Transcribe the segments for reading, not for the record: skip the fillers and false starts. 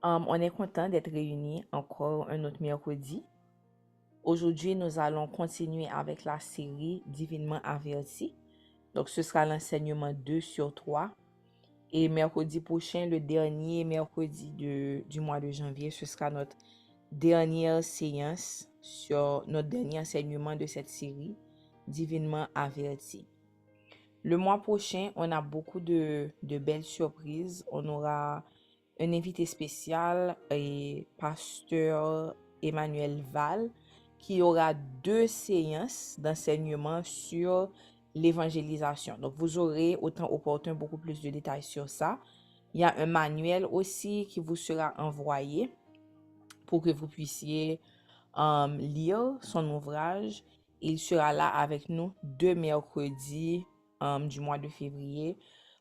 On est content d'être réunis encore un autre mercredi. Aujourd'hui, nous allons continuer avec la série Divinement averti. Donc, ce sera l'enseignement 2 sur 3. Et mercredi prochain, le dernier mercredi du mois de janvier, ce sera notre dernière séance sur notre dernier enseignement de cette série, Divinement averti. Le mois prochain, on a beaucoup de belles surprises. On aura un invité spécial et pasteur Emmanuel Val qui aura 2 séances d'enseignement sur l'évangélisation. Donc, vous aurez autant opportun beaucoup plus de détails sur ça. Il y a un manuel aussi qui vous sera envoyé pour que vous puissiez lire son ouvrage. Il sera là avec nous 2 mercredis du mois de février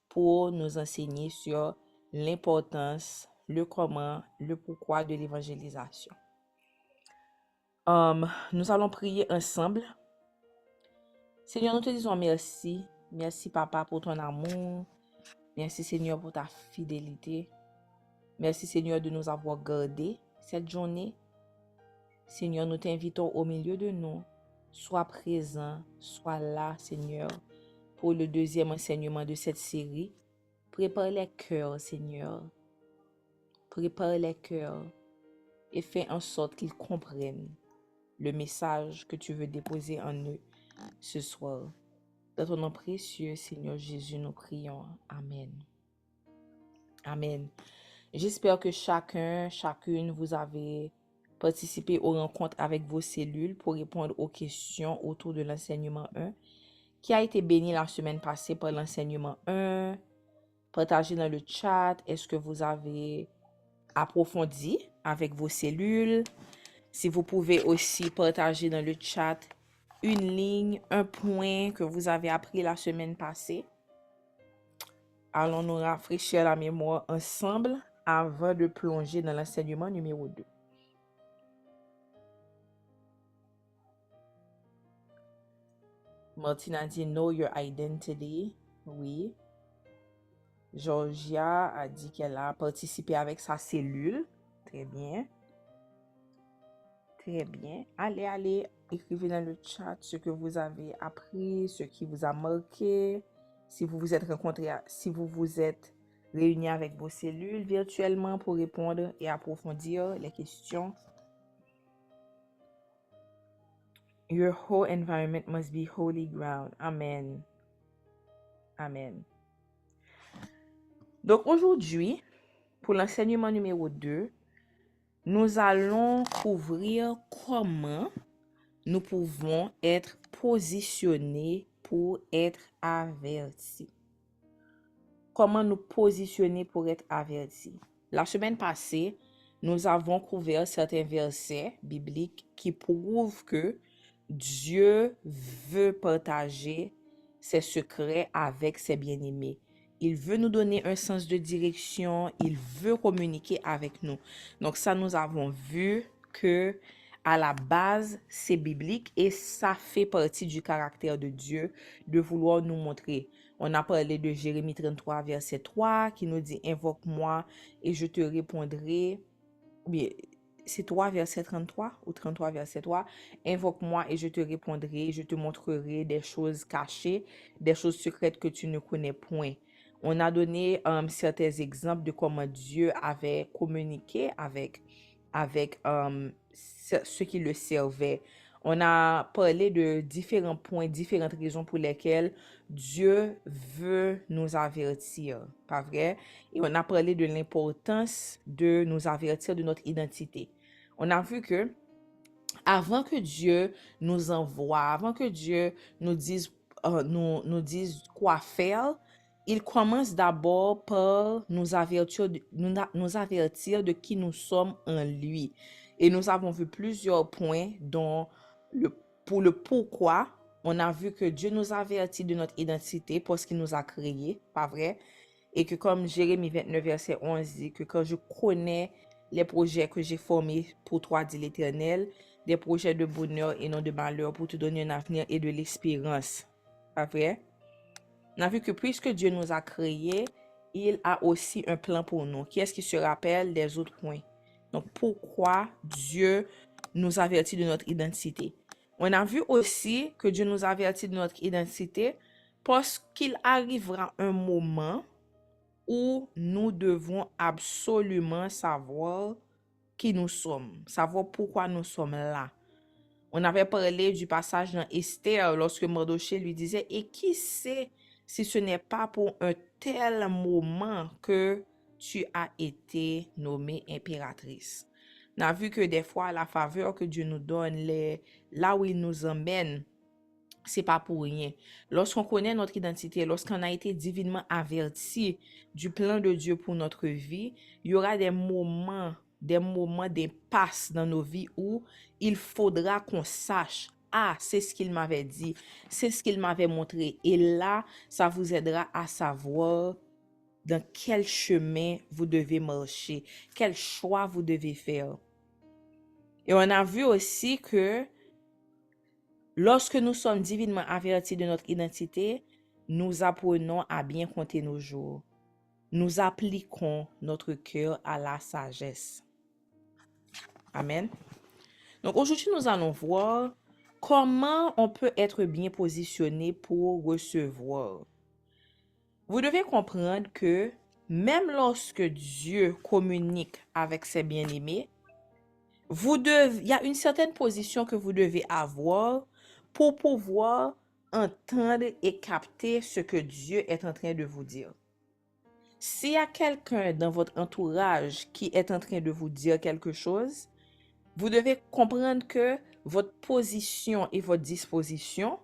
pour nous enseigner sur l'importance, le comment, le pourquoi de l'évangélisation. Nous allons prier ensemble. Seigneur, nous te disons merci. Merci, Papa, pour ton amour. Merci, Seigneur, pour ta fidélité. Merci, Seigneur, de nous avoir gardés cette journée. Seigneur, nous t'invitons au milieu de nous. Sois présent, sois là, Seigneur, pour le deuxième enseignement de cette série. Prépare les cœurs, Seigneur. Prépare les cœurs et fais en sorte qu'ils comprennent le message que tu veux déposer en eux ce soir. Dans ton nom précieux, Seigneur Jésus, nous prions. Amen. Amen. J'espère que chacune, vous avez participé aux rencontres avec vos cellules pour répondre aux questions autour de l'enseignement 1, qui a été béni la semaine passée par l'enseignement 1. Partagez dans le chat. Est-ce que vous avez approfondi avec vos cellules? Si vous pouvez aussi partager dans le chat une ligne, un point que vous avez appris la semaine passée. Allons nous rafraîchir la mémoire ensemble avant de plonger dans l'enseignement numéro 2. Martine a dit Know your identity. Oui. Georgia a dit qu'elle a participé avec sa cellule. Très bien. Très bien. Allez, écrivez dans le chat ce que vous avez appris, ce qui vous a marqué. Si vous vous êtes rencontrés, si vous vous êtes réunis avec vos cellules virtuellement pour répondre et approfondir les questions. Your whole environment must be holy ground. Amen. Amen. Donc aujourd'hui, pour l'enseignement numéro 2, nous allons couvrir comment nous pouvons être positionnés pour être avertis. Comment nous positionner pour être avertis? La semaine passée, nous avons couvert certains versets bibliques qui prouvent que Dieu veut partager ses secrets avec ses bien-aimés. Il veut nous donner un sens de direction. Il veut communiquer avec nous. Donc ça, nous avons vu que à la base, c'est biblique et ça fait partie du caractère de Dieu de vouloir nous montrer. On a parlé de Jérémie 33, verset 3, qui nous dit « Invoque-moi et je te répondrai. » Bien, c'est 3, verset 33 ou 33, verset 3. « Invoque-moi et je te répondrai, je te montrerai des choses cachées, des choses secrètes que tu ne connais point. » On a donné certains exemples de comment Dieu avait communiqué avec ceux qui le servaient. On a parlé de différents points, différentes raisons pour lesquelles Dieu veut nous avertir, pas vrai? Et on a parlé de l'importance de nous avertir de notre identité. On a vu que avant que Dieu nous envoie, avant que Dieu nous dise quoi faire, il commence d'abord par nous avertir de qui nous sommes en lui. Et nous avons vu plusieurs points dont pour le pourquoi, on a vu que Dieu nous avertit de notre identité parce qu'il nous a créés, pas vrai? Et que comme Jérémie 29, verset 11 dit que quand je connais les projets que j'ai formés pour toi, dit l'Éternel, des projets de bonheur et non de malheur pour te donner un avenir et de l'espérance. Pas vrai? On a vu que puisque Dieu nous a créés, il a aussi un plan pour nous. Qui est-ce qui se rappelle des autres points? Donc, pourquoi Dieu nous avertit de notre identité? On a vu aussi que Dieu nous avertit de notre identité parce qu'il arrivera un moment où nous devons absolument savoir qui nous sommes, savoir pourquoi nous sommes là. On avait parlé du passage dans Esther lorsque Mardochée lui disait, et qui sait si ce n'est pas pour un tel moment que tu as été nommée impératrice. On a vu que des fois, la faveur que Dieu nous donne, là où il nous emmène, c'est pas pour rien. Lorsqu'on connaît notre identité, lorsqu'on a été divinement averti du plan de Dieu pour notre vie, il y aura des moments d'impasse dans nos vies où il faudra qu'on sache, ah, c'est ce qu'il m'avait dit, c'est ce qu'il m'avait montré. Et là, ça vous aidera à savoir dans quel chemin vous devez marcher, quel choix vous devez faire. Et on a vu aussi que lorsque nous sommes divinement avertis de notre identité, nous apprenons à bien compter nos jours. Nous appliquons notre cœur à la sagesse. Amen. Donc aujourd'hui, nous allons voir comment on peut être bien positionné pour recevoir. Vous devez comprendre que même lorsque Dieu communique avec ses bien-aimés, il y a une certaine position que vous devez avoir pour pouvoir entendre et capter ce que Dieu est en train de vous dire. S'il y a quelqu'un dans votre entourage qui est en train de vous dire quelque chose, vous devez comprendre que votre position et votre disposition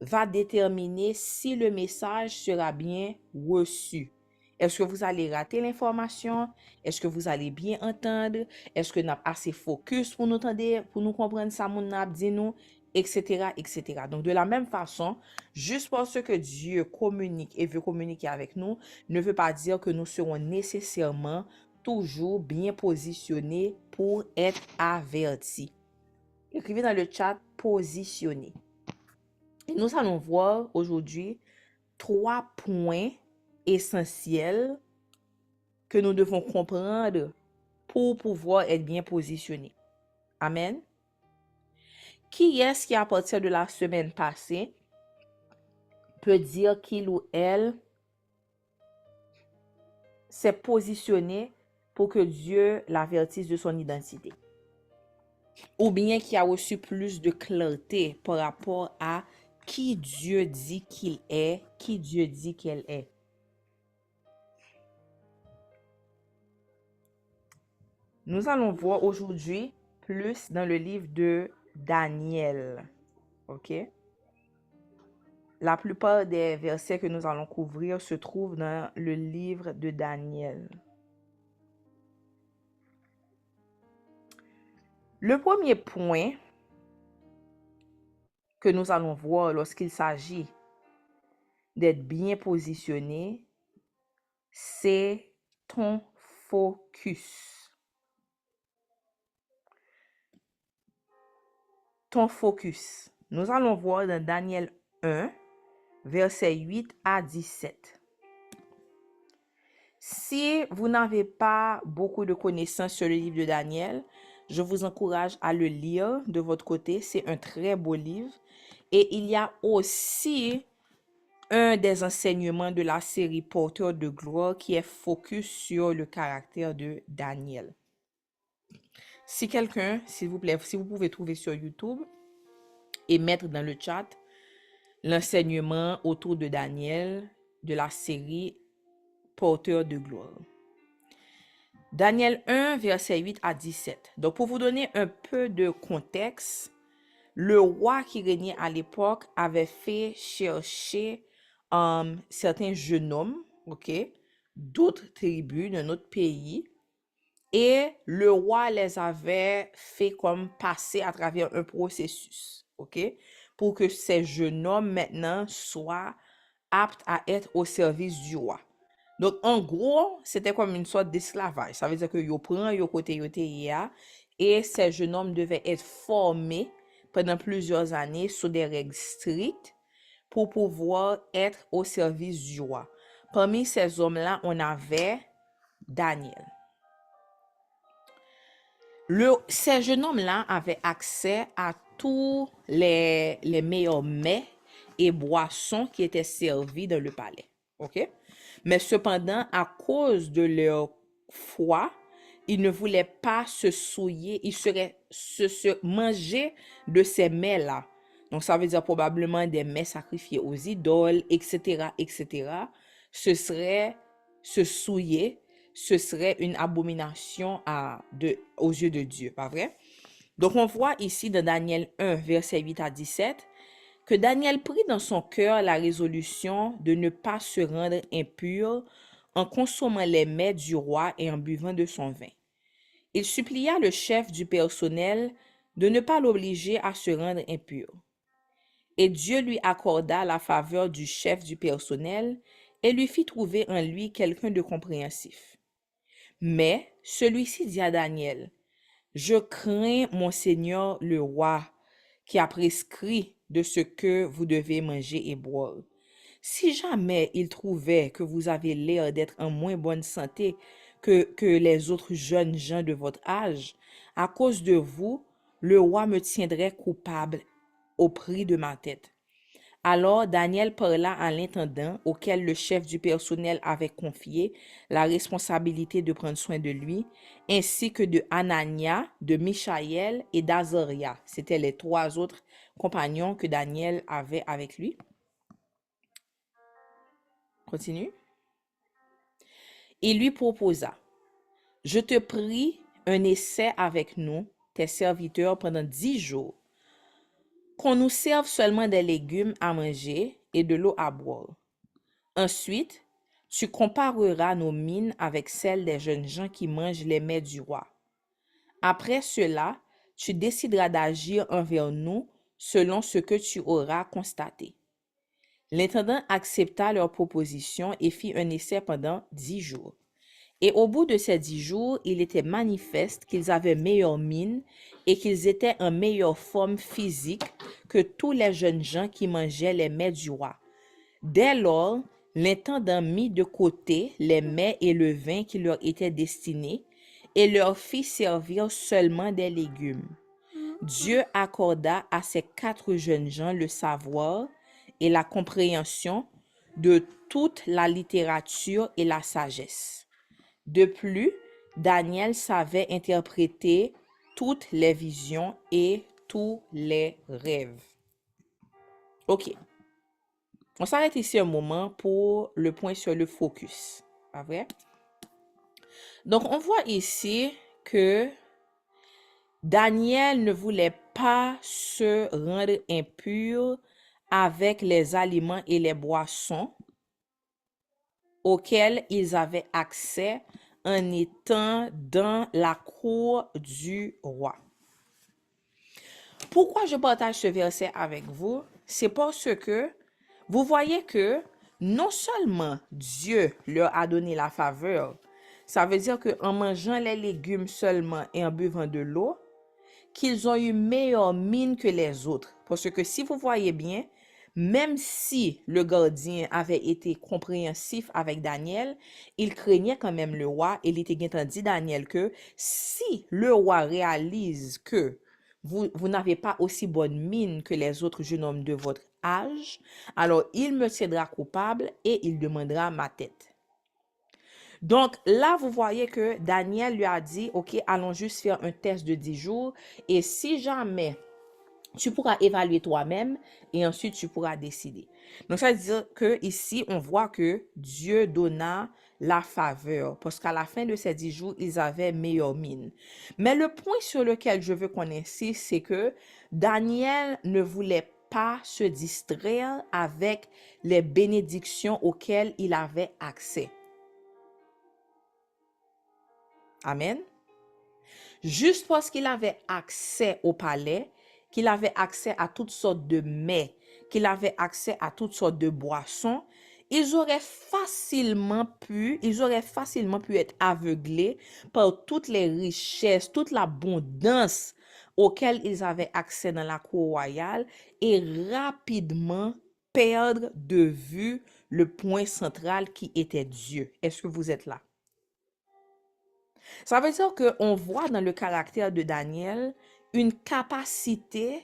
va déterminer si le message sera bien reçu. Est-ce que vous allez rater l'information? Est-ce que vous allez bien entendre? Est-ce que nous avons assez focus pour nous entendre, pour nous comprendre ça, mon n'a dit nous, etc., etc. Donc, de la même façon, juste parce que Dieu communique et veut communiquer avec nous, ne veut pas dire que nous serons nécessairement toujours bien positionnés pour être avertis. Écrivez dans le chat positionner. Et nous allons voir aujourd'hui 3 points essentiels que nous devons comprendre pour pouvoir être bien positionnés. Amen. Qui est-ce qui, à partir de la semaine passée, peut dire qu'il ou elle s'est positionné pour que Dieu l'avertisse de son identité? Ou bien qui a reçu plus de clarté par rapport à qui Dieu dit qu'il est, qui Dieu dit qu'elle est. Nous allons voir aujourd'hui plus dans le livre de Daniel. OK? La plupart des versets que nous allons couvrir se trouvent dans le livre de Daniel. Le premier point que nous allons voir lorsqu'il s'agit d'être bien positionné, c'est ton focus. Ton focus. Nous allons voir dans Daniel 1, versets 8 à 17. Si vous n'avez pas beaucoup de connaissances sur le livre de Daniel, je vous encourage à le lire de votre côté. C'est un très beau livre. Et il y a aussi un des enseignements de la série Porteur de gloire qui est focus sur le caractère de Daniel. Si quelqu'un, s'il vous plaît, si vous pouvez trouver sur YouTube et mettre dans le chat l'enseignement autour de Daniel de la série Porteur de gloire. Daniel 1, verset 8 à 17. Donc, pour vous donner un peu de contexte, le roi qui régnait à l'époque avait fait chercher certains jeunes hommes, ok, d'autres tribus d'un autre pays, et le roi les avait fait comme passer à travers un processus, ok, pour que ces jeunes hommes maintenant soient aptes à être au service du roi. Donc, en gros, c'était comme une sorte d'esclavage. Ça veut dire que yo prend yo côté yo te ya, et ces jeunes hommes devaient être formés pendant plusieurs années sous des règles strictes pour pouvoir être au service du roi. Parmi ces hommes-là, on avait Daniel. Ces jeunes hommes-là avaient accès à tous les meilleurs mets et boissons qui étaient servis dans le palais. OK? Mais cependant, à cause de leur foi, ils ne voulaient pas se souiller, ils se manger de ces mets-là. Donc, ça veut dire probablement des mets sacrifiés aux idoles, etc., etc. Ce serait se souiller, ce serait une abomination aux yeux de Dieu, pas vrai? Donc, on voit ici dans Daniel 1, verset 8 à 17, que Daniel prit dans son cœur la résolution de ne pas se rendre impur en consommant les mets du roi et en buvant de son vin. Il supplia le chef du personnel de ne pas l'obliger à se rendre impur. Et Dieu lui accorda la faveur du chef du personnel et lui fit trouver en lui quelqu'un de compréhensif. Mais celui-ci dit à Daniel, « Je crains mon Seigneur le roi, qui a prescrit de ce que vous devez manger et boire. Si jamais il trouvait que vous avez l'air d'être en moins bonne santé que les autres jeunes gens de votre âge, à cause de vous, le roi me tiendrait coupable au prix de ma tête. » Alors Daniel parla à l'intendant auquel le chef du personnel avait confié la responsabilité de prendre soin de lui, ainsi que de Anania, de Michaël et d'Azaria. C'étaient les trois autres compagnons que Daniel avait avec lui. Continue. Il lui proposa, « Je te prie un essai avec nous, tes serviteurs, pendant 10 jours, qu'on nous serve seulement des légumes à manger et de l'eau à boire. Ensuite, tu compareras nos mines avec celles des jeunes gens qui mangent les mets du roi. Après cela, tu décideras d'agir envers nous selon ce que tu auras constaté. » L'intendant accepta leur proposition et fit un essai pendant 10 jours. Et au bout de ces 10 jours, il était manifeste qu'ils avaient meilleure mine et qu'ils étaient en meilleure forme physique que tous les jeunes gens qui mangeaient les mets du roi. Dès lors, l'intendant mit de côté les mets et le vin qui leur étaient destinés et leur fit servir seulement des légumes. Dieu accorda à ces 4 jeunes gens le savoir et la compréhension de toute la littérature et la sagesse. De plus, Daniel savait interpréter toutes les visions et tous les rêves. OK. On s'arrête ici un moment pour le point sur le focus. Pas vrai? Donc, on voit ici que Daniel ne voulait pas se rendre impur avec les aliments et les boissons auxquels ils avaient accès en étant dans la cour du roi. Pourquoi je partage ce verset avec vous? C'est parce que vous voyez que non seulement Dieu leur a donné la faveur, ça veut dire qu'en mangeant les légumes seulement et en buvant de l'eau, qu'ils ont eu meilleure mine que les autres. Parce que si vous voyez bien, même si le gardien avait été compréhensif avec Daniel, il craignait quand même le roi et il était dit Daniel que si le roi réalise que vous n'avez pas aussi bonne mine que les autres jeunes hommes de votre âge, alors il me tiendra coupable et il demandera ma tête. Donc là, vous voyez que Daniel lui a dit, OK, allons juste faire un test de 10 jours et si jamais tu pourras évaluer toi-même et ensuite tu pourras décider. Donc ça veut dire que ici, on voit que Dieu donna la faveur parce qu'à la fin de ces 10 jours, ils avaient meilleure mine. Mais le point sur lequel je veux qu'on insiste, c'est que Daniel ne voulait pas se distraire avec les bénédictions auxquelles il avait accès. Amen. Juste parce qu'il avait accès au palais, qu'il avait accès à toutes sortes de mets, qu'il avait accès à toutes sortes de boissons, ils auraient facilement pu être aveuglés par toutes les richesses, toute l'abondance auxquelles ils avaient accès dans la cour royale et rapidement perdre de vue le point central qui était Dieu. Est-ce que vous êtes là? Ça veut dire qu'on voit dans le caractère de Daniel une capacité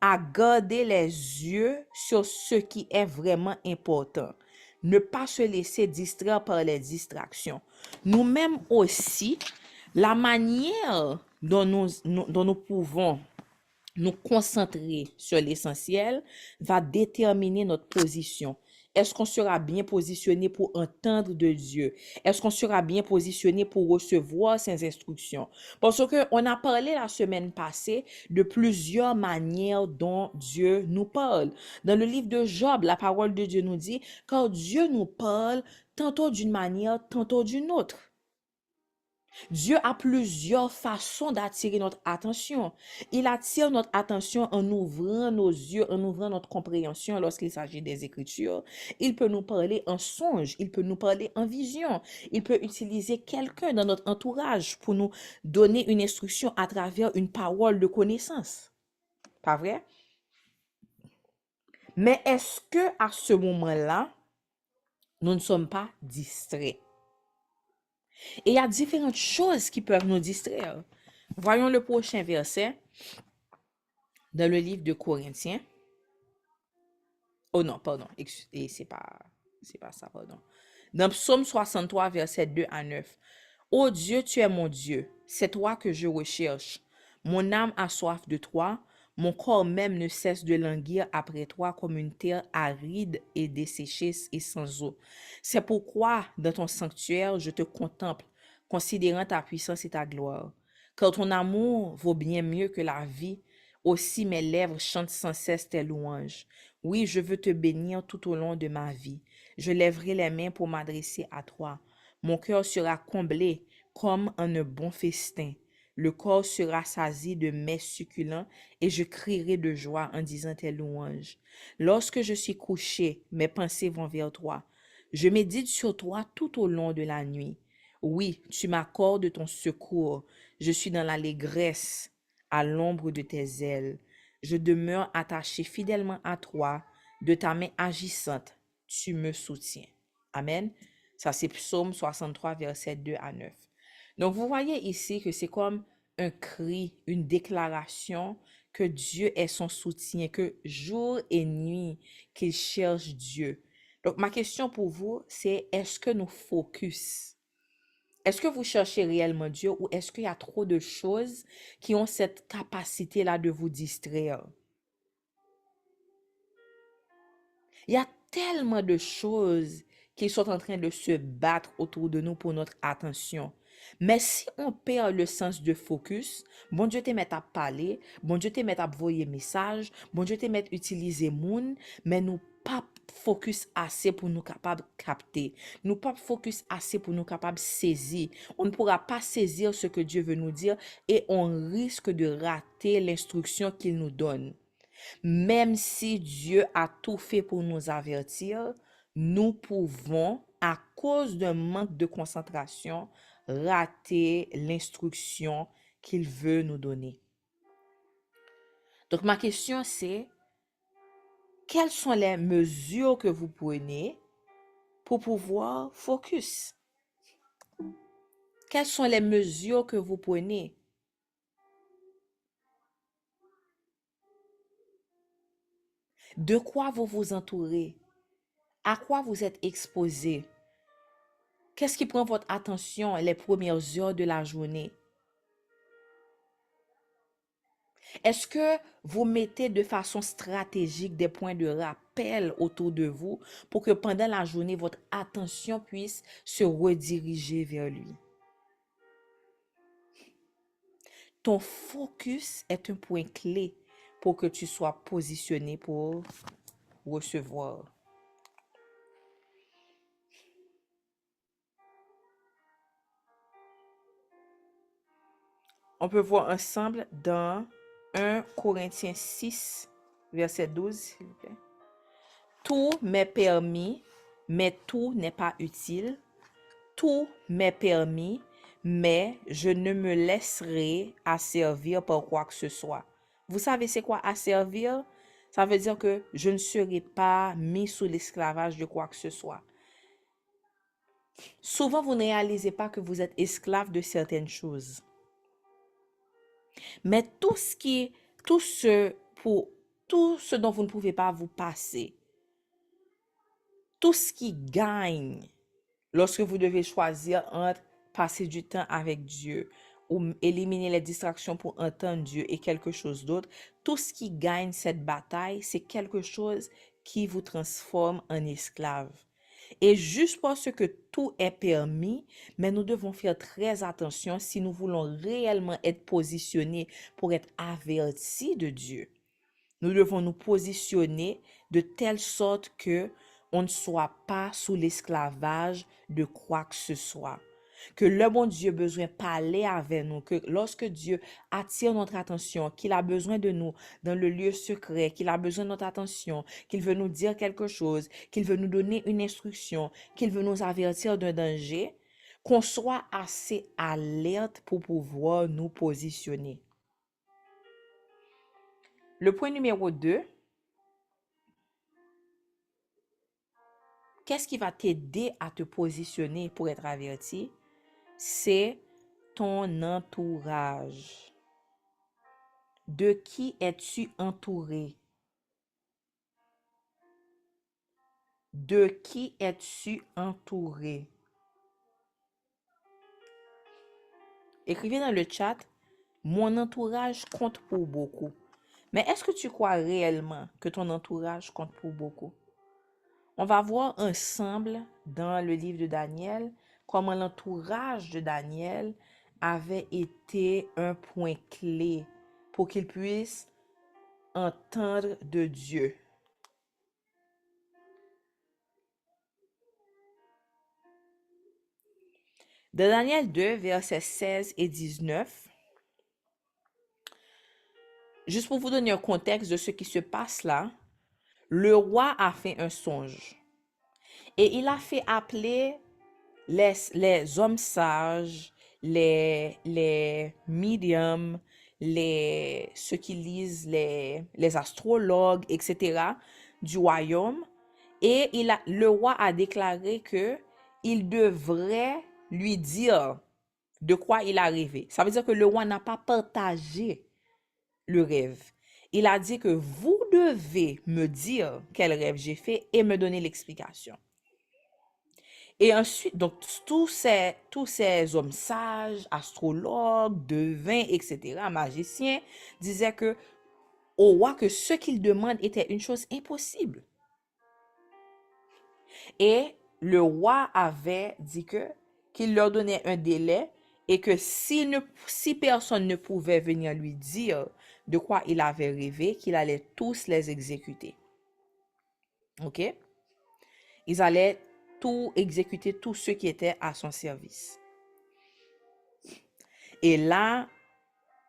à garder les yeux sur ce qui est vraiment important. Ne pas se laisser distraire par les distractions. Nous-mêmes aussi, la manière dont nous pouvons nous concentrer sur l'essentiel va déterminer notre position. Est-ce qu'on sera bien positionné pour entendre de Dieu? Est-ce qu'on sera bien positionné pour recevoir ses instructions? Parce qu'on a parlé la semaine passée de plusieurs manières dont Dieu nous parle. Dans le livre de Job, la parole de Dieu nous dit, car Dieu nous parle tantôt d'une manière, tantôt d'une autre. Dieu a plusieurs façons d'attirer notre attention. Il attire notre attention en ouvrant nos yeux, en ouvrant notre compréhension lorsqu'il s'agit des Écritures. Il peut nous parler en songe, il peut nous parler en vision. Il peut utiliser quelqu'un dans notre entourage pour nous donner une instruction à travers une parole de connaissance. Pas vrai? Mais est-ce que à ce moment-là, nous ne sommes pas distraits? Et il y a différentes choses qui peuvent nous distraire. Voyons le prochain verset dans le livre de Corinthiens. Oh non, pardon. Et c'est pas ça, pardon. Dans Psaume 63, verset 2 à 9. Ô Dieu, tu es mon Dieu. C'est toi que je recherche. Mon âme a soif de toi. Mon corps même ne cesse de languir après toi comme une terre aride et desséchée et sans eau. C'est pourquoi, dans ton sanctuaire, je te contemple, considérant ta puissance et ta gloire. Car ton amour vaut bien mieux que la vie. Aussi mes lèvres chantent sans cesse tes louanges. Oui, je veux te bénir tout au long de ma vie. Je lèverai les mains pour m'adresser à toi. Mon cœur sera comblé comme en un bon festin. Le corps sera sasi de mets succulents et je crierai de joie en disant tes louanges. Lorsque je suis couché, mes pensées vont vers toi. Je médite sur toi tout au long de la nuit. Oui, tu m'accordes ton secours. Je suis dans l'allégresse à l'ombre de tes ailes. Je demeure attaché fidèlement à toi. De ta main agissante, tu me soutiens. Amen. Ça, c'est Psaume 63, verset 2 à 9. Donc, vous voyez ici que c'est comme un cri, une déclaration que Dieu est son soutien, que jour et nuit qu'il cherche Dieu. Donc, ma question pour vous, c'est est-ce que nous focus? Est-ce que vous cherchez réellement Dieu ou est-ce qu'il y a trop de choses qui ont cette capacité-là de vous distraire? Il y a tellement de choses qui sont en train de se battre autour de nous pour notre attention. Mais si on perd le sens de focus, bon Dieu te met à parler, bon Dieu te met à envoyer message, bon Dieu te met à utiliser moun, mais nous pas focus assez pour nous capables capter. Nous pas focus assez pour nous capables saisir. On ne pourra pas saisir ce que Dieu veut nous dire et on risque de rater l'instruction qu'il nous donne. Même si Dieu a tout fait pour nous avertir, nous pouvons, à cause d'un manque de concentration, rater l'instruction qu'il veut nous donner. Donc, ma question, c'est, quelles sont les mesures que vous prenez pour pouvoir focus? Quelles sont les mesures que vous prenez? De quoi vous vous entourez? À quoi vous êtes exposé? Qu'est-ce qui prend votre attention les premières heures de la journée? Est-ce que vous mettez de façon stratégique des points de rappel autour de vous pour que pendant la journée, votre attention puisse se rediriger vers lui? Ton focus est un point clé pour que tu sois positionné pour recevoir. On peut voir ensemble dans 1 Corinthiens 6, verset 12, s'il vous plaît. Tout m'est permis, mais tout n'est pas utile. Tout m'est permis, mais je ne me laisserai asservir par quoi que ce soit. Vous savez c'est quoi asservir? Ça veut dire que je ne serai pas mis sous l'esclavage de quoi que ce soit. Souvent, vous ne réalisez pas que vous êtes esclave de certaines choses. Mais tout ce dont vous ne pouvez pas vous passer, tout ce qui gagne lorsque vous devez choisir entre passer du temps avec Dieu ou éliminer les distractions pour entendre Dieu et quelque chose d'autre, tout ce qui gagne cette bataille, c'est quelque chose qui vous transforme en esclave. Et juste parce que tout est permis, mais nous devons faire très attention si nous voulons réellement être positionnés pour être avertis de Dieu. Nous devons nous positionner de telle sorte que on ne soit pas sous l'esclavage de quoi que ce soit. Que le bon Dieu a besoin de parler avec nous, que lorsque Dieu attire notre attention, qu'il a besoin de nous dans le lieu secret, qu'il a besoin de notre attention, qu'il veut nous dire quelque chose, qu'il veut nous donner une instruction, qu'il veut nous avertir d'un danger, qu'on soit assez alerte pour pouvoir nous positionner. Le point numéro 2, qu'est-ce qui va t'aider à te positionner pour être averti? C'est ton entourage. De qui es-tu entouré? De qui es-tu entouré? Écrivez dans le chat, mon entourage compte pour beaucoup. Mais est-ce que tu crois réellement que ton entourage compte pour beaucoup? On va voir ensemble dans le livre de Daniel comment l'entourage de Daniel avait été un point clé pour qu'il puisse entendre de Dieu. Dans Daniel 2, versets 16 et 19, juste pour vous donner un contexte de ce qui se passe là, le roi a fait un songe et il a fait appeler les hommes sages, les médiums, ceux qui lisent les astrologues, etc., du royaume. Et le roi a déclaré que il devrait lui dire de quoi il a rêvé. Ça veut dire que le roi n'a pas partagé le rêve. Il a dit que vous devez me dire quel rêve j'ai fait et me donner l'explication. Et ensuite, donc, tous ces hommes sages, astrologues, devins, etc., magiciens, disaient que au roi que ce qu'il demande était une chose impossible. Et le roi avait dit qu'il leur donnait un délai et que si personne ne pouvait venir lui dire de quoi il avait rêvé, qu'il allait tous les exécuter. OK? Ils allaient tout exécuter, tous ceux qui étaient à son service. Et là,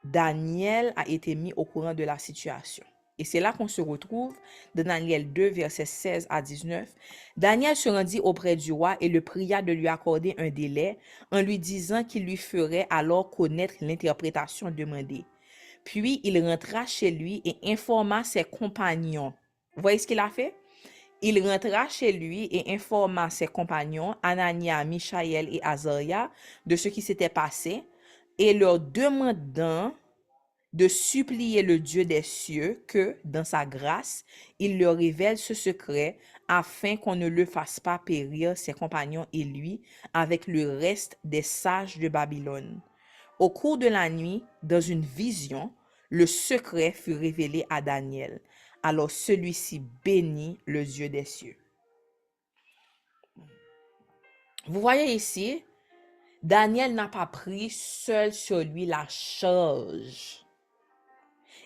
Daniel a été mis au courant de la situation. Et c'est là qu'on se retrouve dans Daniel 2, versets 16 à 19. Daniel se rendit auprès du roi et le pria de lui accorder un délai en lui disant qu'il lui ferait alors connaître l'interprétation demandée. Puis il rentra chez lui et informa ses compagnons. Vous voyez ce qu'il a fait? Il rentra chez lui et informa ses compagnons, Anania, Michaël et Azaria, de ce qui s'était passé et leur demandant de supplier le Dieu des cieux que, dans sa grâce, il leur révèle ce secret afin qu'on ne le fasse pas périr ses compagnons et lui avec le reste des sages de Babylone. Au cours de la nuit, dans une vision, le secret fut révélé à Daniel. Alors celui-ci bénit le Dieu des cieux. Vous voyez ici, Daniel n'a pas pris seul sur lui la charge.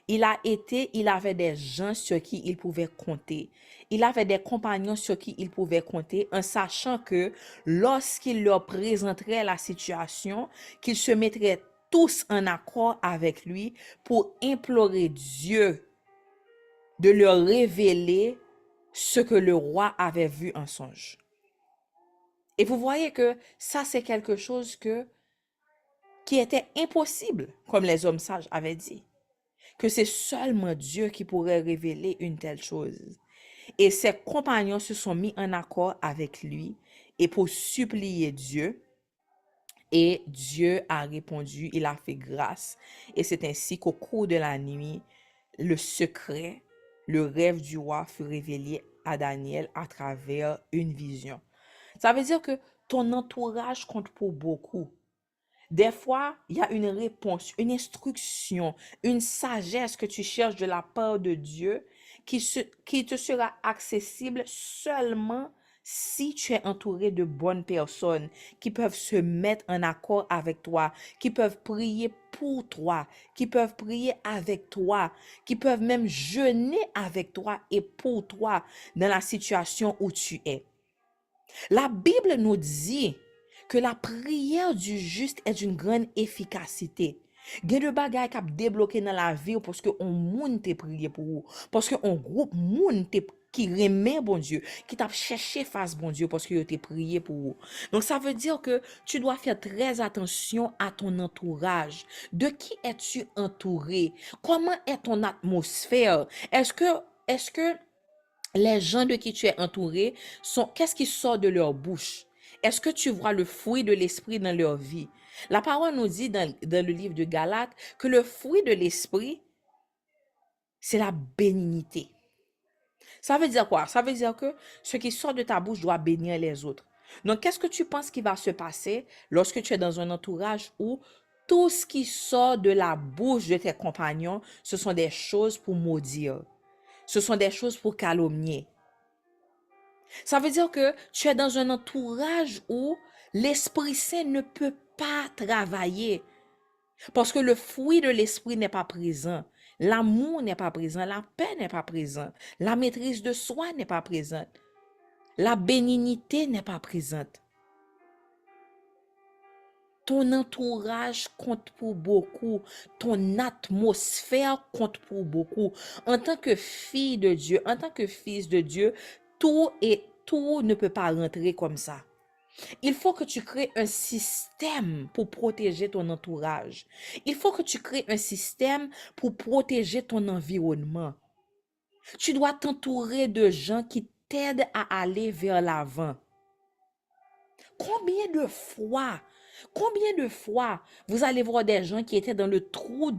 Il avait des gens sur qui il pouvait compter. Il avait des compagnons sur qui il pouvait compter en sachant que lorsqu'il leur présenterait la situation, qu'ils se mettraient tous en accord avec lui pour implorer Dieu de leur révéler ce que le roi avait vu en songe. Et vous voyez que ça, c'est quelque chose qui était impossible, comme les hommes sages avaient dit. que c'est seulement Dieu qui pourrait révéler une telle chose. Et ses compagnons se sont mis en accord avec lui et pour supplier Dieu. Et Dieu a répondu, il a fait grâce. Et c'est ainsi qu'au cours de la nuit, le secret, le rêve du roi fut révélé à Daniel à travers une vision. Ça veut dire que ton entourage compte pour beaucoup. Des fois, il y a une réponse, une instruction, une sagesse que tu cherches de la part de Dieu qui te sera accessible seulement si tu es entouré de bonnes personnes qui peuvent se mettre en accord avec toi, qui peuvent prier pour toi, qui peuvent prier avec toi, qui peuvent même jeûner avec toi et pour toi dans la situation où tu es. La Bible nous dit que la prière du juste est d'une grande efficacité. Gen de bagay k'ap débloqué dans la vie parce que on moun te prié pour vous, parce que on groupe moun te qui remet bon Dieu, qui t'a cherché face bon Dieu parce que yo te prié pour vous. Donc ça veut dire que tu dois faire très attention à ton entourage. De qui es-tu entouré? Comment est ton atmosphère? Est-ce que les gens de qui tu es entouré qu'est-ce qui sort de leur bouche? Est-ce que tu vois le fruit de l'esprit dans leur vie? La parole nous dit dans le livre de Galates que le fruit de l'esprit, c'est la bénignité. Ça veut dire quoi? Ça veut dire que ce qui sort de ta bouche doit bénir les autres. Donc, qu'est-ce que tu penses qui va se passer lorsque tu es dans un entourage où tout ce qui sort de la bouche de tes compagnons, ce sont des choses pour maudire. Ce sont des choses pour calomnier. Ça veut dire que tu es dans un entourage où l'Esprit Saint ne peut pas travailler parce que le fruit de l'Esprit n'est pas présent. L'amour n'est pas présent, la paix n'est pas présente, la maîtrise de soi n'est pas présente, la bénignité n'est pas présente. Ton entourage compte pour beaucoup, ton atmosphère compte pour beaucoup. En tant que fille de Dieu, en tant que fils de Dieu, tout ne peut pas rentrer comme ça. Il faut que tu crées un système pour protéger ton entourage. Il faut que tu crées un système pour protéger ton environnement. Tu dois t'entourer de gens qui t'aident à aller vers l'avant. Combien de fois vous allez voir des gens qui étaient dans le trou,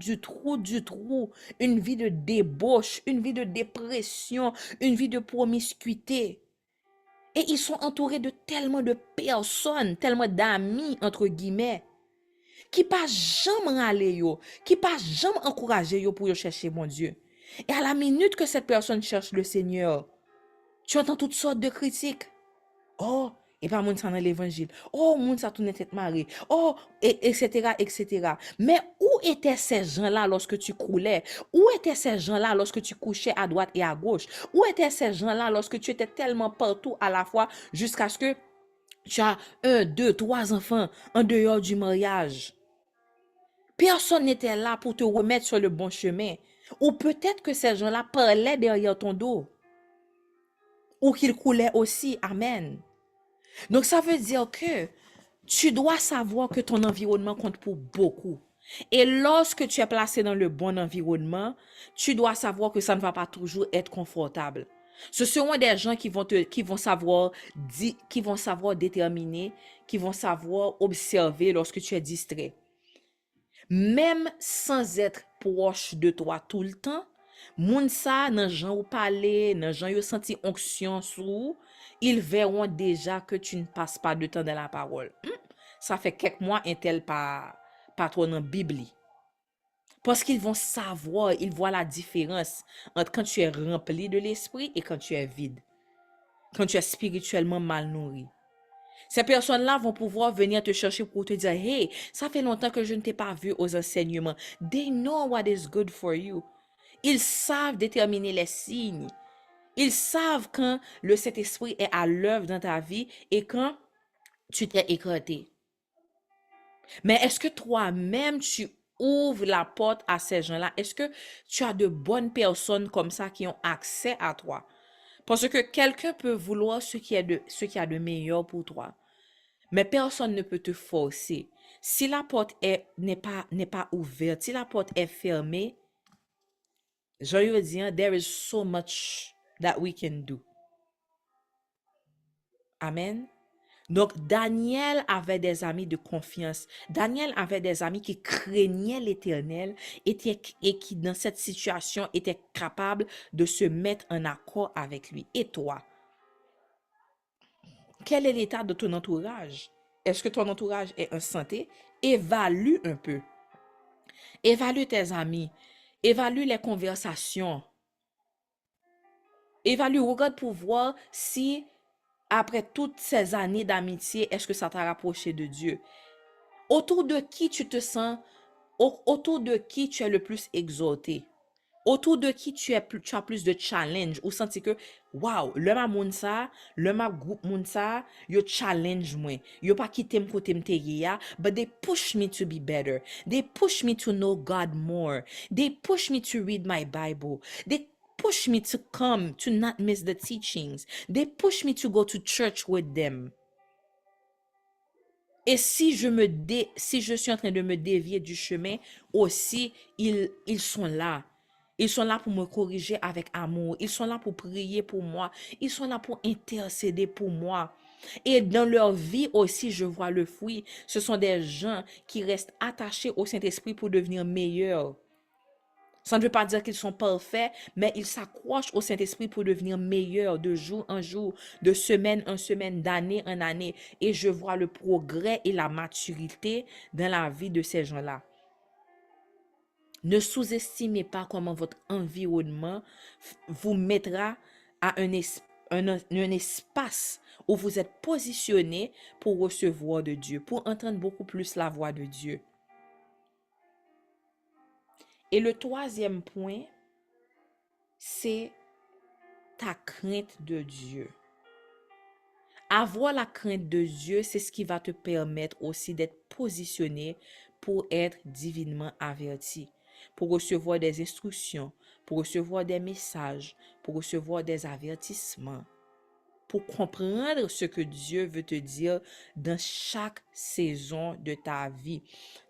une vie de débauche, une vie de dépression, une vie de promiscuité. Et ils sont entourés de tellement de personnes, tellement d'amis, entre guillemets, qui pas jamais râler yo, qui pas jamais encourager yo pour yo chercher mon Dieu. Et à la minute que cette personne cherche le Seigneur, tu entends toutes sortes de critiques. Oh, et pas moun sa dans l'évangile. Oh, moun sa tourne tête marée. Oh, etc., etc. Mais où étaient ces gens-là lorsque tu croulais? Où étaient ces gens-là lorsque tu couchais à droite et à gauche? Où étaient ces gens-là lorsque tu étais tellement partout à la fois jusqu'à ce que tu as 1, 2, 3 enfants en dehors du mariage? Personne n'était là pour te remettre sur le bon chemin. Ou peut-être que ces gens-là parlaient derrière ton dos. Ou qu'ils croulaient aussi. Amen. Donc, ça veut dire que tu dois savoir que ton environnement compte pour beaucoup. Et lorsque tu es placé dans le bon environnement, tu dois savoir que ça ne va pas toujours être confortable. Ce seront des gens qui vont savoir déterminer, qui vont savoir observer lorsque tu es distrait. Même sans être proche de toi tout le temps, moun sa nan jan ou parler, nan jan yo senti onction sou, ils verront déjà que tu ne passes pas de temps dans la parole. Ça fait quelques mois un tel pas trop dans Bible. Parce qu'ils vont savoir, ils voient la différence entre quand tu es rempli de l'esprit et quand tu es vide. Quand tu es spirituellement mal nourri. Ces personnes-là vont pouvoir venir te chercher pour te dire, hey, ça fait longtemps que je ne t'ai pas vu aux enseignements. They know what is good for you. Ils savent déterminer les signes. Ils savent quand le Saint-Esprit est à l'œuvre dans ta vie et quand tu t'es écarté. Mais est-ce que toi-même, tu ouvres la porte à ces gens-là? Est-ce que tu as de bonnes personnes comme ça qui ont accès à toi? Parce que quelqu'un peut vouloir ce qui a de meilleur pour toi. Mais personne ne peut te forcer. Si la porte n'est pas ouverte, si la porte est fermée, Jean yo di, there is so much that we can do. Amen. Donc, Daniel avait des amis de confiance. Daniel avait des amis qui craignaient l'Éternel et qui, dans cette situation, étaient capables de se mettre en accord avec lui. Et toi, quel est l'état de ton entourage? Est-ce que ton entourage est en santé? Évalue un peu. Évalue tes amis. Évalue les conversations. Évalue, regarde pour voir si, après toutes ces années d'amitié, est-ce que ça t'a rapproché de Dieu? Autour de qui tu te sens, autour de qui tu es le plus exalté? Autour de qui tu as plus de challenge ou senti que, wow, le ma moun sa, le ma groupe moun sa, yo challenge moi. Yo pas quitté m kote m te ye ya, but they push me to be better. They push me to know God more. They push me to read my Bible. They push me to come, to not miss the teachings. They push me to go to church with them. Et si si je suis en train de me dévier du chemin, aussi, ils sont là. Ils sont là pour me corriger avec amour. Ils sont là pour prier pour moi. Ils sont là pour intercéder pour moi. Et dans leur vie aussi, je vois le fruit. Ce sont des gens qui restent attachés au Saint-Esprit pour devenir meilleurs. Ça ne veut pas dire qu'ils sont parfaits, mais ils s'accrochent au Saint-Esprit pour devenir meilleurs de jour en jour, de semaine en semaine, d'année en année. Et je vois le progrès et la maturité dans la vie de ces gens-là. Ne sous-estimez pas comment votre environnement vous mettra à un espace où vous êtes positionné pour recevoir de Dieu, pour entendre beaucoup plus la voix de Dieu. Et le troisième point, c'est ta crainte de Dieu. Avoir la crainte de Dieu, c'est ce qui va te permettre aussi d'être positionné pour être divinement averti, pour recevoir des instructions, pour recevoir des messages, pour recevoir des avertissements, pour comprendre ce que Dieu veut te dire dans chaque saison de ta vie.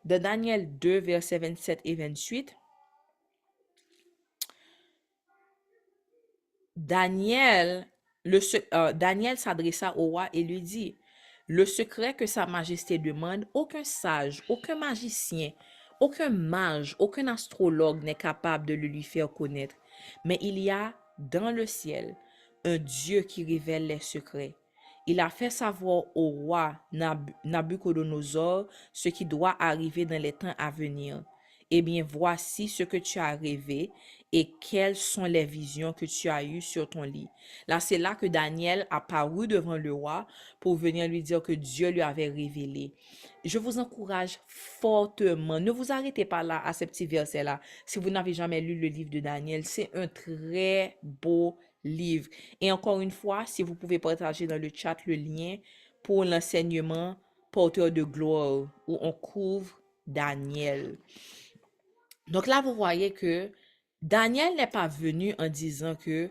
Dans Daniel 2, versets 27 et 28, Daniel s'adressa au roi et lui dit, le secret que sa majesté demande, aucun sage, aucun magicien, aucun mage, aucun astrologue n'est capable de le lui faire connaître. Mais il y a dans le ciel un Dieu qui révèle les secrets. Il a fait savoir au roi Nabuchodonosor ce qui doit arriver dans les temps à venir. Eh bien, voici ce que tu as rêvé et quelles sont les visions que tu as eues sur ton lit. Là, c'est là que Daniel a paru devant le roi pour venir lui dire que Dieu lui avait révélé. Je vous encourage fortement, ne vous arrêtez pas là à ces petits versets-là. Si vous n'avez jamais lu le livre de Daniel, c'est un très beau livre. Et encore une fois, si vous pouvez partager dans le chat le lien pour l'enseignement porteur de gloire où on couvre Daniel. Donc là, vous voyez que Daniel n'est pas venu en disant que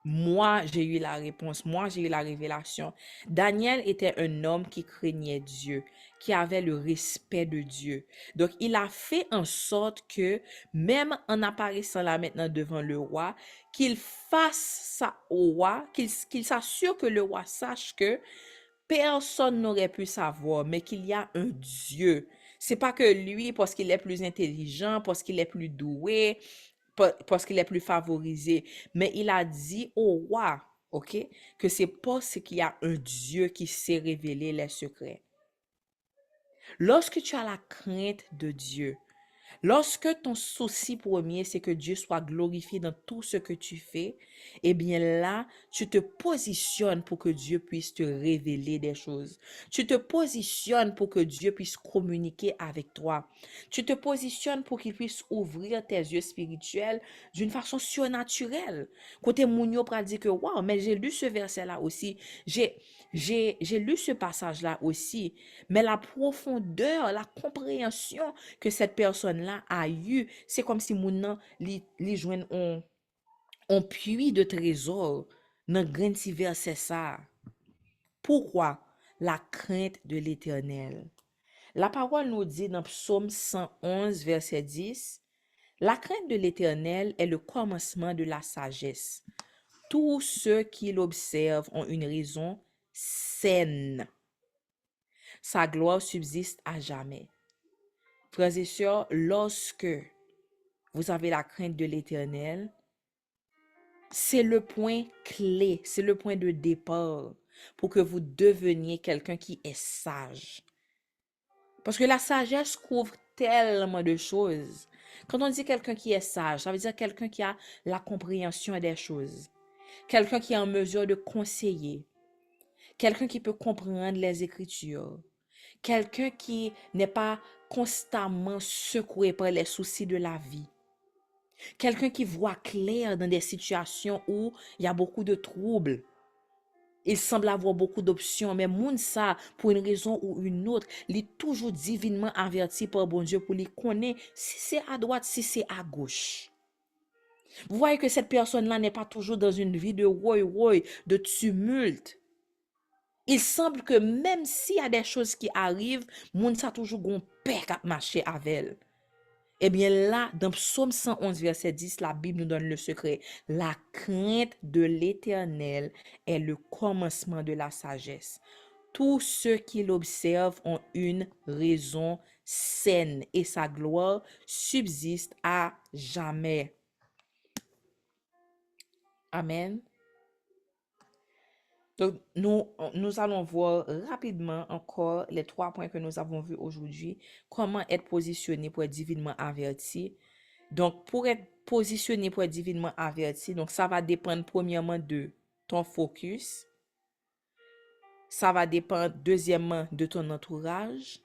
moi, j'ai eu la réponse, moi, j'ai eu la révélation. Daniel était un homme qui craignait Dieu, qui avait le respect de Dieu. Donc, il a fait en sorte que, même en apparaissant là maintenant devant le roi, qu'il fasse ça au roi, qu'il s'assure que le roi sache que personne n'aurait pu savoir, mais qu'il y a un Dieu. C'est pas que lui, parce qu'il est plus intelligent, parce qu'il est plus doué, parce qu'il est plus favorisé, mais il a dit au roi, ok, que c'est parce qu'il y a un Dieu qui sait révéler les secrets. Lorsque tu as la crainte de Dieu, lorsque ton souci premier, c'est que Dieu soit glorifié dans tout ce que tu fais, eh bien là, tu te positionnes pour que Dieu puisse te révéler des choses. Tu te positionnes pour que Dieu puisse communiquer avec toi. Tu te positionnes pour qu'il puisse ouvrir tes yeux spirituels d'une façon surnaturelle. Côté Mounio pral dit que, wow, mais j'ai lu ce verset-là aussi. J'ai lu ce passage-là aussi, mais la profondeur, la compréhension que cette personne-là a eu, c'est comme si moun nan li jwen on puits de trésor dans grand ti verset ça. Pourquoi? La crainte de l'Éternel. La parole nous dit dans Psaume 111, verset 10, La crainte de l'Éternel est le commencement de la sagesse. Tous ceux qui l'observent ont une raison saine. Sa gloire subsiste à jamais. Frères et sœurs, lorsque vous avez la crainte de l'Éternel, c'est le point clé, c'est le point de départ pour que vous deveniez quelqu'un qui est sage. Parce que la sagesse couvre tellement de choses. Quand on dit quelqu'un qui est sage, ça veut dire quelqu'un qui a la compréhension des choses. Quelqu'un qui est en mesure de conseiller. Quelqu'un qui peut comprendre les Écritures. Quelqu'un qui n'est pas constamment secoué par les soucis de la vie. Quelqu'un qui voit clair dans des situations où il y a beaucoup de troubles. Il semble avoir beaucoup d'options, mais moun ça, pour une raison ou une autre, il est toujours divinement averti par bon Dieu pour lui connaître si c'est à droite, si c'est à gauche. Vous voyez que cette personne-là n'est pas toujours dans une vie de woy, de tumulte. Il semble que même s'il y a des choses qui arrivent, moun ça toujours gon paix qui marcher avec elle. Eh bien là, dans Psaume 111, verset 10, la Bible nous donne le secret. La crainte de l'Éternel est le commencement de la sagesse. Tous ceux qui l'observent ont une raison saine et sa gloire subsiste à jamais. Amen. Donc, nous allons voir rapidement encore les 3 points que nous avons vus aujourd'hui. Comment être positionné pour être divinement averti. Donc, pour être positionné pour être divinement averti, donc ça va dépendre premièrement de ton focus. Ça va dépendre deuxièmement de ton entourage.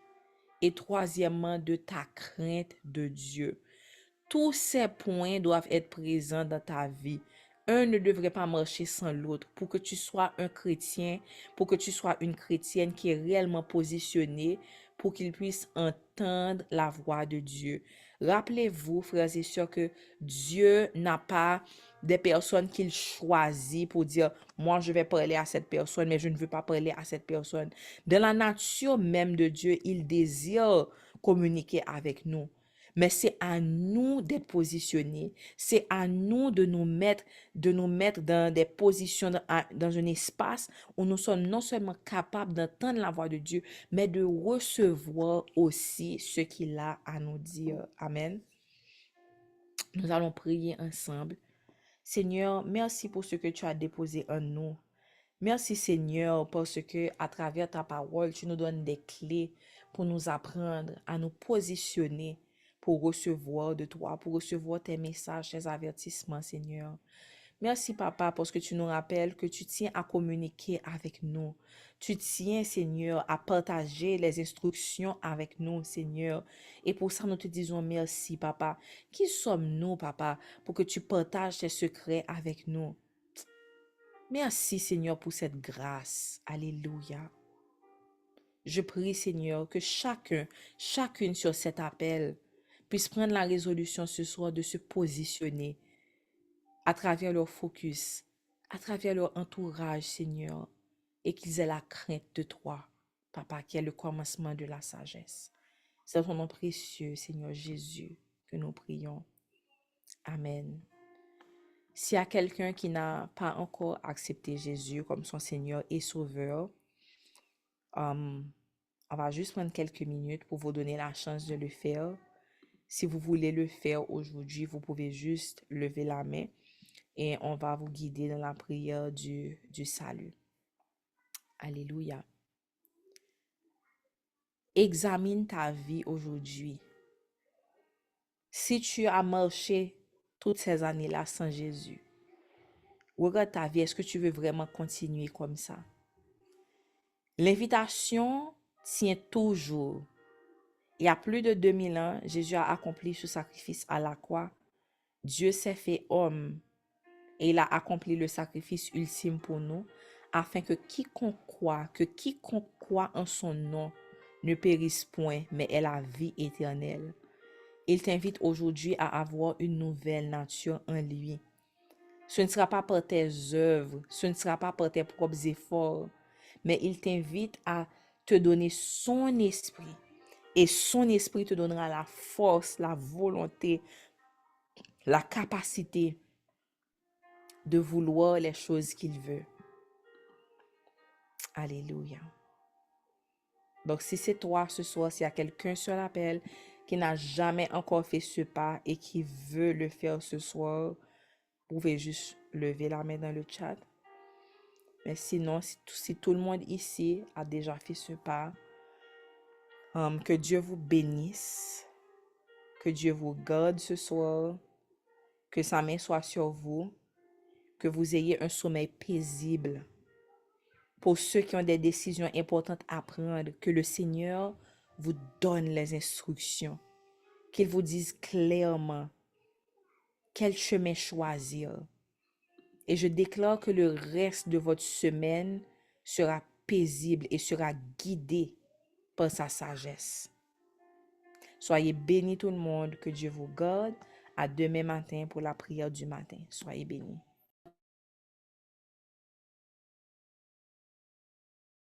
Et troisièmement de ta crainte de Dieu. Tous ces points doivent être présents dans ta vie. Un ne devrait pas marcher sans l'autre pour que tu sois un chrétien, pour que tu sois une chrétienne qui est réellement positionnée, pour qu'il puisse entendre la voix de Dieu. Rappelez-vous, frères et sœurs, que Dieu n'a pas des personnes qu'il choisit pour dire, moi je vais parler à cette personne, mais je ne veux pas parler à cette personne. Dans la nature même de Dieu, il désire communiquer avec nous. Mais c'est à nous d'être positionnés. C'est à nous de nous mettre dans des positions, dans un espace où nous sommes non seulement capables d'entendre la voix de Dieu, mais de recevoir aussi ce qu'il a à nous dire. Amen. Nous allons prier ensemble. Seigneur, merci pour ce que tu as déposé en nous. Merci Seigneur parce que à travers ta parole, tu nous donnes des clés pour nous apprendre à nous positionner pour recevoir de toi, pour recevoir tes messages, tes avertissements, Seigneur. Merci, Papa, parce que tu nous rappelles que tu tiens à communiquer avec nous. Tu tiens, Seigneur, à partager les instructions avec nous, Seigneur. Et pour ça, nous te disons merci, Papa. Qui sommes-nous, Papa, pour que tu partages tes secrets avec nous? Merci, Seigneur, pour cette grâce. Alléluia. Je prie, Seigneur, que chacune sur cet appel puisse prendre la résolution ce soir de se positionner à travers leur focus, à travers leur entourage, Seigneur, et qu'ils aient la crainte de toi, Papa, qui est le commencement de la sagesse. C'est ton nom précieux, Seigneur Jésus, que nous prions. Amen. S'il y a quelqu'un qui n'a pas encore accepté Jésus comme son Seigneur et Sauveur, on va juste prendre quelques minutes pour vous donner la chance de le faire. Si vous voulez le faire aujourd'hui, vous pouvez juste lever la main et on va vous guider dans la prière du salut. Alléluia. Examine ta vie aujourd'hui. Si tu as marché toutes ces années-là sans Jésus, regarde ta vie, est-ce que tu veux vraiment continuer comme ça? L'invitation tient toujours. Il y a plus de 2000 ans, Jésus a accompli ce sacrifice à la croix. Dieu s'est fait homme et il a accompli le sacrifice ultime pour nous afin que quiconque croit en son nom ne périsse point, mais ait la vie éternelle. Il t'invite aujourd'hui à avoir une nouvelle nature en lui. Ce ne sera pas par tes œuvres, ce ne sera pas par tes propres efforts, mais il t'invite à te donner son esprit. Et son esprit te donnera la force, la volonté la capacité de vouloir les choses qu'il veut. Alléluia. Donc, si c'est toi ce soir, s'il y a quelqu'un sur l'appel qui n'a jamais encore fait ce pas et qui veut le faire ce soir, vous pouvez juste lever la main dans le chat. Mais sinon, si tout le monde ici a déjà fait ce pas, que Dieu vous bénisse, que Dieu vous garde ce soir, que sa main soit sur vous, que vous ayez un sommeil paisible. Pour ceux qui ont des décisions importantes à prendre, que le Seigneur vous donne les instructions, qu'il vous dise clairement quel chemin choisir. Et je déclare que le reste de votre semaine sera paisible et sera guidé par sa sagesse. Soyez bénis tout le monde, que Dieu vous garde. À demain matin pour la prière du matin. Soyez bénis.